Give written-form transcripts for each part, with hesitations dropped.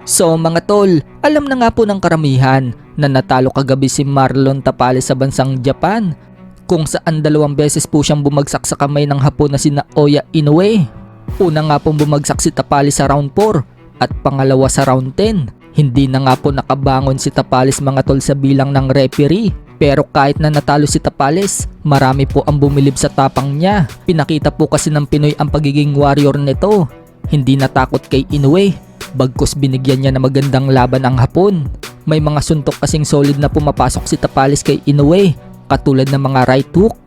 So mga tol, alam na nga po ng karamihan na natalo kagabi si Marlon Tapales sa bansang Japan, kung saan 2 beses po siyang bumagsak sa kamay ng Hapon na si Naoya Inoue. Una nga pong bumagsak si Tapales sa round 4 at pangalawa sa round 10. Hindi na nga po nakabangon si Tapales mga tol sa bilang ng referee. Pero kahit na natalo si Tapales, marami po ang bumilib sa tapang niya. Pinakita po kasi ng Pinoy ang pagiging warrior nito. Hindi natakot kay Inoue, bagkus binigyan niya na magandang laban ang Hapon. May mga suntok kasing solid na pumapasok si Tapales kay Inoue, katulad ng mga right hook,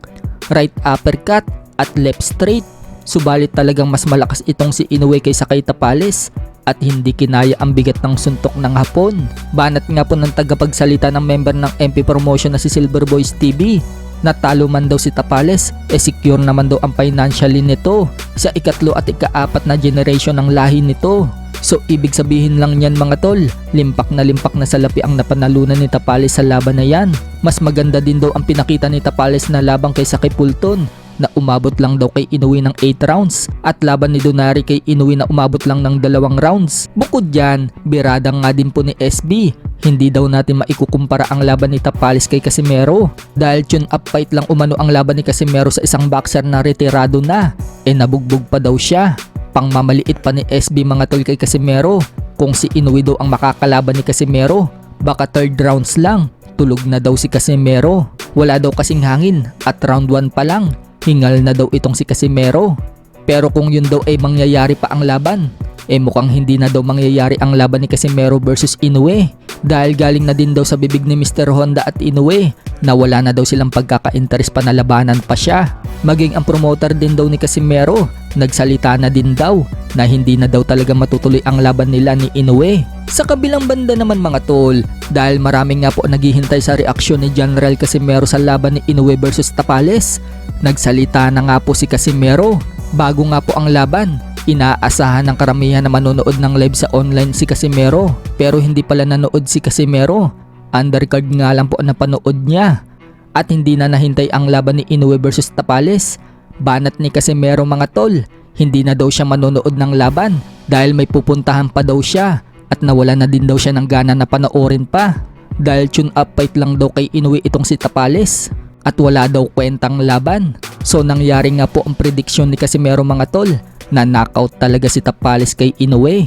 right uppercut at left straight. Subalit talagang mas malakas itong si Inoue kaysa kay Tapales at hindi kinaya ang bigat ng suntok ng Hapon. Banat nga po ng tagapagsalita ng member ng MP Promotion na si Silver Boys TV, natalo man daw si Tapales, secure naman daw ang financially nito sa ikatlo at ika-4 na generation ng lahi nito. So ibig sabihin lang yan mga tol, limpak na salapi ang napanalunan ni Tapales sa laban na yan. Mas maganda din daw ang pinakita ni Tapales na labang kaysa kay Fulton, na umabot lang daw kay Inoue ng 8 rounds at laban ni Donari kay Inoue na umabot lang ng 2 rounds. Bukod dyan, birada nga din po ni SB. Hindi daw natin maikukumpara ang laban ni Tapales kay Casimero dahil tune up fight lang umano ang laban ni Casimero sa isang boxer na retirado na, nabugbog pa daw siya. Pangmamaliit pa ni SB mga tol kay Casimero. Kung si Inoue daw ang makakalaban ni Casimero, baka 3rd rounds lang, tulog na daw si Casimero. Wala daw kasing hangin at round 1 pa lang, hingal na daw itong si Casimero. Pero kung yun daw ay mangyayari pa ang laban, mukhang hindi na daw mangyayari ang laban ni Casimero versus Inoue dahil galing na din daw sa bibig ni Mr. Honda at Inoue na wala na daw silang pagkaka-interes pa na labanan pa siya. Maging ang promoter din daw ni Casimero, nagsalita na din daw na hindi na daw talaga matutuloy ang laban nila ni Inoue. Sa kabilang banda naman mga tol, dahil maraming nga po naghihintay sa reaksyon ni General Casimero sa laban ni Inoue versus Tapales, nagsalita na nga po si Casimero. Bago nga po ang laban, inaasahan ng karamihan na manonood ng live sa online si Casimero, pero hindi pala nanood si Casimero. Undercard nga lang po ang napanood niya at hindi na nahintay ang laban ni Inoue versus Tapales. Banat ni Casimero mga tol, hindi na daw siya manonood ng laban dahil may pupuntahan pa daw siya at nawala na din daw siya ng gana na panoorin pa dahil tune up fight lang daw kay Inoue itong si Tapales at wala daw kwentang laban. So nangyari nga po ang prediksyon ni Casimero mga tol na knockout talaga si Tapales kay Inoue.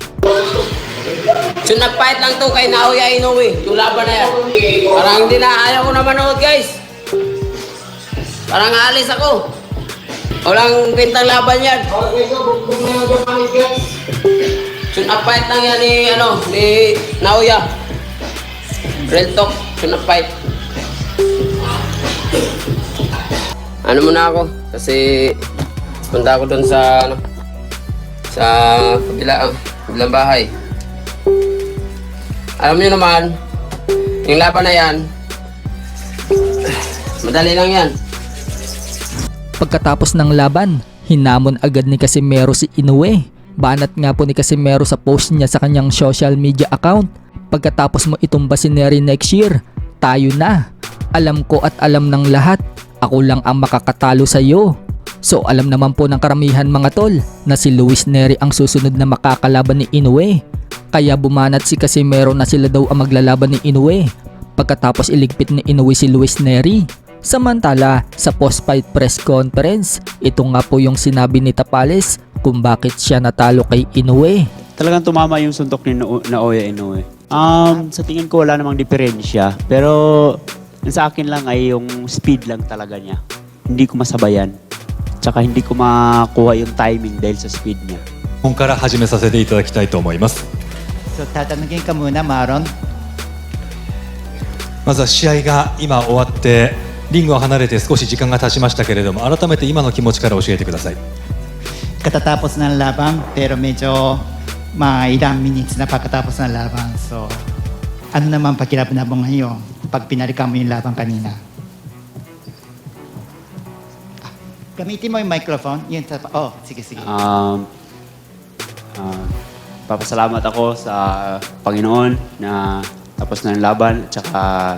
So nag-fight lang to kay Naoya Inoue, yung laban na yan. Parang hindi na, ayaw ko na manood guys. Parang alis ako. Walang kwentang laban yan. So nag-fight lang yan ni Naoya. Real talk, so nag-fight. Ano muna ako, kasi punta ako dun sa kabilang bahay. Alam niyo naman, yung laban na yan, madali lang yan. Pagkatapos ng laban, hinamon agad ni Casimero si Inoue. Banat nga po ni Casimero sa post niya sa kanyang social media account, pagkatapos mo itumba si Nery next year, tayo na. Alam ko at alam ng lahat, ako lang ang makakatalo sa iyo. So alam naman po ng karamihan mga tol na si Luis Nery ang susunod na makakalaban ni Inoue. Kaya bumanat si Casimero na sila daw ang maglalaban ni Inoue pagkatapos iligpit ni Inoue si Luis Nery. Samantala sa post-fight press conference, ito nga po yung sinabi ni Tapales kung bakit siya natalo kay Inoue. Talagang tumama yung suntok ni Naoya Inoue. Sa tingin ko wala namang diferensya, pero sa akin lang ay yung speed lang talaga niya. Hindi ko masabayan. Tsaka hindi ko makuha yung timing dahil sa speed niya. ここから始めさせていただきたいと思います。 So tatanungin ka muna, Maron. まずは試合が今終わってリングを離れて少し時間が経ちましたけれども、改めて今の気持ちから教えてください。 Katatapos ng laban, pero medyo ilang minutes na pagkatapos ng laban. So, ano naman pakiramdam mo ngayon pag pinalikan mo yung laban kanina? Gamitin mo yung microphone. Sige. Papasalamat ako sa Panginoon na tapos na yung laban. Tsaka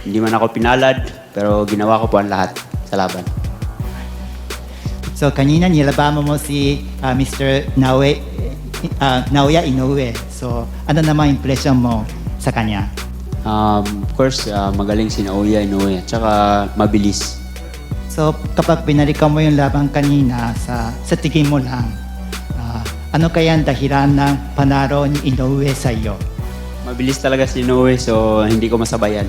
hindi man ako pinalad, pero ginawa ko po ang lahat sa laban. So kanina nilaban mo si Mr. Naoya Inoue. So, ano naman impression mo sa kanya? Of course, magaling si Naoya Inoue. Tsaka mabilis. So, kapag binalikan mo yung laban kanina, sa tingin mo lang, ano kaya ang dahilan ng panalo ni Inoue sa iyo? Mabilis talaga si Inoue, so hindi ko masabayan.